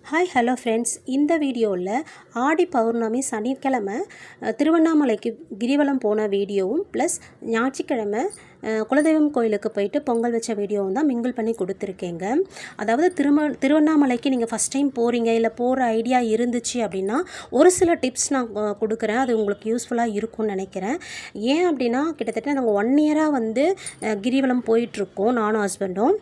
Hi hello friends, இந்த வீடியோவில் ஆடி பௌர்ணமி சனிக்கிழமை திருவண்ணாமலைக்கு கிரிவலம் போன வீடியோவும் ப்ளஸ் ஞாயிற்றுக்கிழமை குலதெய்வம் கோயிலுக்கு போயிட்டு பொங்கல் வச்ச வீடியோவும் தான் மிங்கிள் பண்ணி கொடுத்துருக்கேங்க. அதாவது திருவண்ணாமலைக்கு நீங்கள் ஃபஸ்ட் டைம் போகிறீங்க, இல்லை போகிற ஐடியா இருந்துச்சு அப்படின்னா ஒரு சில டிப்ஸ் நான் கொடுக்குறேன். அது உங்களுக்கு யூஸ்ஃபுல்லாக இருக்கும்னு நினைக்கிறேன். ஏன் அப்படின்னா கிட்டத்தட்ட நாங்கள் 1 இயராக வந்து கிரிவலம் போயிட்டுருக்கோம், நானும் ஹஸ்பண்டும்.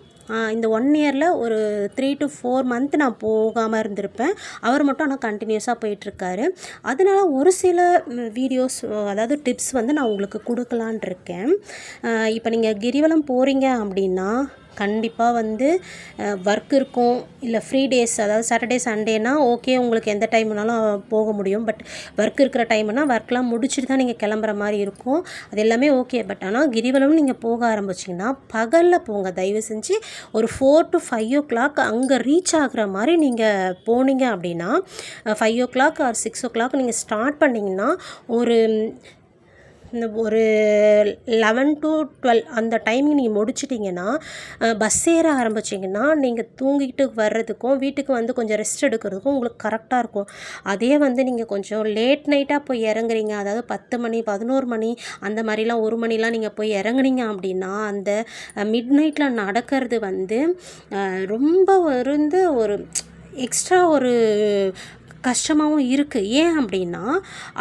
இந்த 1 இயரில் ஒரு 3 to 4 மந்த் நான் போகாமல் இருந்திருப்பேன். அவர் மட்டும் ஆனால் கண்டினியூஸாக போயிட்டுருக்காரு. அதனால ஒரு சில வீடியோஸ், அதாவது டிப்ஸ் வந்து நான் உங்களுக்கு கொடுக்கலான் இருக்கேன். இப்போ நீங்கள் கிரிவலம் போகிறீங்க அப்படின்னா கண்டிப்பாக வந்து ஒர்க் இருக்கும், இல்லை ஃப்ரீ டேஸ், அதாவது சாட்டர்டே சண்டேனா ஓகே, உங்களுக்கு எந்த டைம்னாலும் போக முடியும். பட் ஒர்க் இருக்கிற டைம்னா ஒர்க்லாம் முடிச்சுட்டு தான் நீங்கள் கிளம்புற மாதிரி இருக்கும். அது எல்லாமே ஓகே. பட் ஆனால் கிரிவலம் நீங்கள் போக ஆரம்பிச்சிங்கன்னா பகலில் போங்க. தயவு செஞ்சு ஒரு 4 to 5 o'clock அங்கே ரீச் ஆகிற மாதிரி நீங்கள் போனீங்க அப்படின்னா 5 o'clock or 6 o'clock நீங்கள் ஸ்டார்ட் பண்ணிங்கன்னா ஒரு 11 to 12 அந்த டைமிங் நீங்கள் முடிச்சிட்டிங்கன்னா பஸ் ஏற ஆரம்பிச்சிங்கன்னா நீங்கள் தூங்கிட்டு வர்றதுக்கும் வீட்டுக்கு வந்து கொஞ்சம் ரெஸ்ட் எடுக்கிறதுக்கும் உங்களுக்கு கரெக்டாக இருக்கும். அதே வந்து நீங்கள் கொஞ்சம் லேட் நைட்டாக போய் இறங்குறீங்க, அதாவது 10 மணி 11 மணி அந்த மாதிரிலாம் 1 மணிலாம் நீங்கள் போய் இறங்குனீங்க அப்படின்னா அந்த மிட் நைட்டில் நடக்கிறது வந்து ரொம்ப ஒரு எக்ஸ்ட்ரா ஒரு கஷ்டமாகவும் இருக்குது. ஏன் அப்படின்னா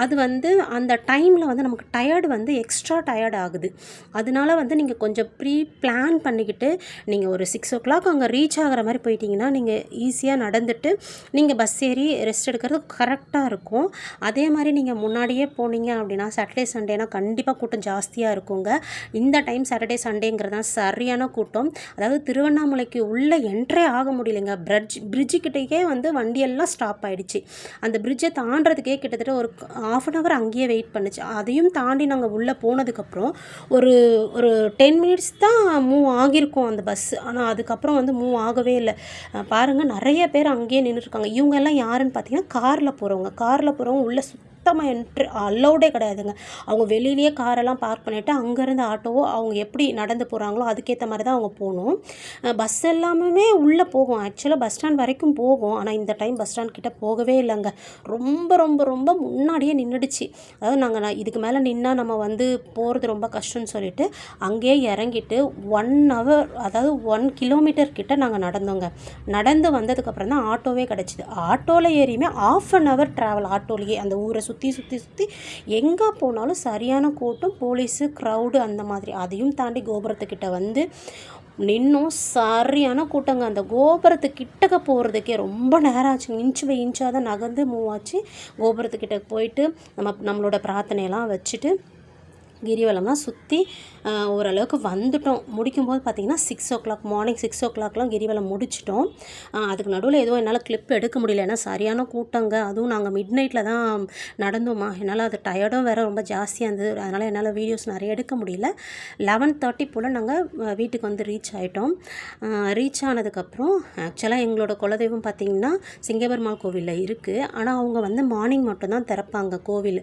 அது வந்து அந்த டைமில் வந்து நமக்கு டயர்டு வந்து எக்ஸ்ட்ரா டயர்ட் ஆகுது. அதனால வந்து நீங்கள் கொஞ்சம் பிளான் பண்ணிக்கிட்டு நீங்கள் ஒரு 6 o'clock அங்கே ரீச் ஆகிற மாதிரி போயிட்டீங்கன்னா நீங்கள் ஈஸியாக நடந்துட்டு நீங்கள் பஸ் ஏறி ரெஸ்ட் எடுக்கிறது கரெக்டாக இருக்கும். அதே மாதிரி நீங்கள் முன்னாடியே போனீங்க அப்படின்னா சாட்டர்டே சண்டேனா கண்டிப்பாக கூட்டம் ஜாஸ்தியாக இருக்குங்க. இந்த டைம் சாட்டர்டே சண்டேங்கிறது தான் சரியான கூட்டம். அதாவது திருவண்ணாமலைக்கு உள்ளே என்ட்ரே ஆக முடியலைங்க. பிரிட்ஜுக்கிட்டேயே வந்து வண்டியெல்லாம் ஸ்டாப் ஆகிடுச்சு. அந்த பிரிட்ஜை தாண்டறதுக்கே கிட்டத்தட்ட ஒரு 1/2 hour அங்கேயே வெயிட் பண்ணுச்சு. அதையும் தாண்டி நாங்கள் உள்ளே போனதுக்கப்புறம் ஒரு 10 minutes தான் மூவ் ஆகியிருக்கோம் அந்த பஸ். ஆனால் அதுக்கப்புறம் வந்து மூவ் ஆகவே இல்லை. பாருங்கள், நிறைய பேர் அங்கேயே நின்றுருக்காங்க. இவங்க எல்லாம் யாருன்னு பார்த்தீங்கன்னா காரில் போகிறவங்க உள்ளே சுத்தமாக என்ட்ரி அலௌடே கிடையாதுங்க. அவங்க வெளியிலேயே காரெல்லாம் பார்க் பண்ணிவிட்டு அங்கேருந்து ஆட்டோவோ அவங்க எப்படி நடந்து போகிறாங்களோ அதுக்கேற்ற மாதிரி தான் அவங்க போகணும். பஸ் எல்லாமே உள்ளே போகும், ஆக்சுவலாக பஸ் ஸ்டாண்ட் வரைக்கும் போகும். ஆனால் இந்த டைம் பஸ் ஸ்டாண்ட் கிட்டே போகவே இல்லைங்க. ரொம்ப ரொம்ப ரொம்ப முன்னாடியே நின்றுடுச்சு. அதாவது நாங்கள் இதுக்கு மேலே நின்னால் நம்ம வந்து போகிறது ரொம்ப கஷ்டம்னு சொல்லிட்டு அங்கேயே இறங்கிட்டு 1 hour, அதாவது 1 kilometer கிட்ட நாங்கள் நடந்தோங்க. நடந்து வந்ததுக்கப்புறம் தான் ஆட்டோவே கிடச்சிது. ஆட்டோவில் ஏறியுமே 1/2 hour ட்ராவல் ஆட்டோலேயே. அந்த ஊரை சுற்றி எங்கே போனாலும் சரியான கூட்டம், போலீஸு, க்ரௌடு அந்த மாதிரி. அதையும் தாண்டி கோபுரத்துக்கிட்ட வந்து நின்னும் சரியான கூட்டங்க. அந்த கோபுரத்துக்கிட்டக்க போகிறதுக்கே ரொம்ப நேரம் ஆச்சுங்க. இன்ச்சு பை இன்ச்சாக தான் நகர்ந்து மூவ் ஆச்சு. கோபுரத்துக்கிட்ட போயிட்டு நம்மளோட பிரார்த்தனையெல்லாம் வச்சுட்டு கிரிவலம்லாம் சுற்றி ஓரளவுக்கு வந்துட்டோம். முடிக்கும்போது பார்த்திங்கன்னா 6 o'clock, மார்னிங் 6 o'clockலாம் கிரிவலம் முடிச்சிட்டோம். அதுக்கு நடுவில் எதுவும் என்னால் கிளிப் எடுக்க முடியல, ஏன்னா சரியான கூட்டங்க. அதுவும் நாங்கள் மிட் நைட்டில் தான் நடந்தோமா, என்னால் அது டயர்டும் வேறு ரொம்ப ஜாஸ்தியாக இருந்தது. அதனால் என்னால் வீடியோஸ் நிறைய எடுக்க முடியல. 11:30 போல் நாங்கள் வீட்டுக்கு வந்து ரீச் ஆகிட்டோம். ரீச் ஆனதுக்கப்புறம் ஆக்சுவலாக எங்களோட குலதெய்வம் பார்த்திங்கன்னா சிங்கப்பெருமாள் கோவிலில் இருக்குது. ஆனால் அவங்க வந்து மார்னிங் மட்டும்தான் திறப்பாங்க கோவில்.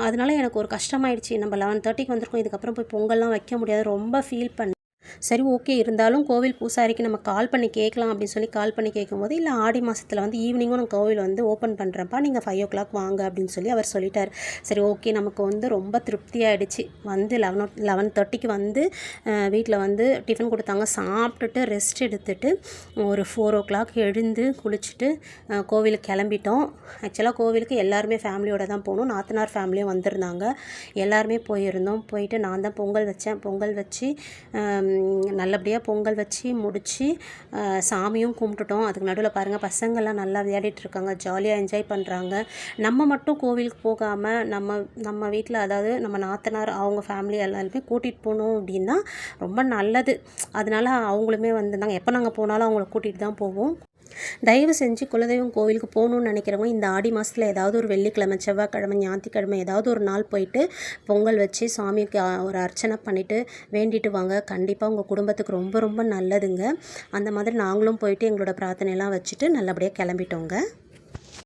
அதனால் எனக்கு ஒரு கஷ்டமாயிடுச்சு. நம்ம 11:30க்கு வந்திருக்கோம், இதுக்கப்புறம் போய் பொங்கல்லாம் வைக்க முடியாது, ரொம்ப ஃபீல் பண்ணேன். சரி ஓகே, இருந்தாலும் கோவில் பூசாரிக்கு நம்ம கால் பண்ணி கேட்கலாம் அப்படின்னு சொல்லி கால் பண்ணி கேட்கும்போது, இல்லை ஆடி மாதத்தில் வந்து ஈவினிங்கும் நான் கோவில் வந்து ஓப்பன் பண்ணுறேன்ப்பா, நீங்கள் 5 o'clock வாங்க அப்படின்னு சொல்லி அவர் சொல்லிட்டார். சரி ஓகே, நமக்கு வந்து ரொம்ப திருப்தி ஆகிடுச்சு. வந்து 11:30க்கு வந்து வீட்டில் வந்து டிஃபன் கொடுத்தாங்க. சாப்பிட்டுட்டு ரெஸ்ட் எடுத்துகிட்டு ஒரு 4 o'clock எழுந்து குளிச்சுட்டு கோவிலுக்கு கிளம்பிட்டோம். ஆக்சுவலாக கோவிலுக்கு எல்லாருமே ஃபேமிலியோடு தான் போகணும். நாத்தனார் ஃபேமிலியும் வந்திருந்தாங்க. எல்லாருமே போயிருந்தோம். போயிட்டு நான் தான் பொங்கல் வச்சேன். பொங்கல் வச்சு நல்லபடியாக பொங்கல் வச்சு முடித்து சாமியும் கும்பிட்டுட்டோம். அதுக்கு நடுவில் பாருங்கள், பசங்கள்லாம் நல்லா விளையாடிட்டுருக்காங்க, ஜாலியாக என்ஜாய் பண்ணுறாங்க. நம்ம மட்டும் கோவிலுக்கு போகாமல் நம்ம வீட்டில், அதாவது நம்ம நாத்தனார் அவங்க ஃபேமிலி எல்லாருமே கூட்டிகிட்டு போகணும் அப்படின்னா ரொம்ப நல்லது. அதனால் அவங்களுமே வந்திருந்தாங்க. எப்போ நாங்கள் போனாலும் அவங்கள கூட்டிகிட்டு தான் போவோம். தயவு செஞ்சு குலதெய்வம் கோவிலுக்கு போகணுன்னு நினைக்கிறவங்க இந்த ஆடி மாதத்தில் ஏதாவது ஒரு வெள்ளிக்கிழமை, செவ்வாய்க்கிழமை, ஞாயிற்றுக்கிழமை ஏதாவது ஒரு நாள் போயிட்டு பொங்கல் வச்சு சாமிக்கு ஒரு அர்ச்சனை பண்ணிவிட்டு வேண்டிட்டு வாங்க. கண்டிப்பாக உங்கள் குடும்பத்துக்கு ரொம்ப ரொம்ப நல்லதுங்க. அந்த மாதிரி நாங்களும் போயிட்டு எங்களோட பிரார்த்தனையெல்லாம் வச்சுட்டு நல்லபடியாக கிளம்பிட்டோங்க.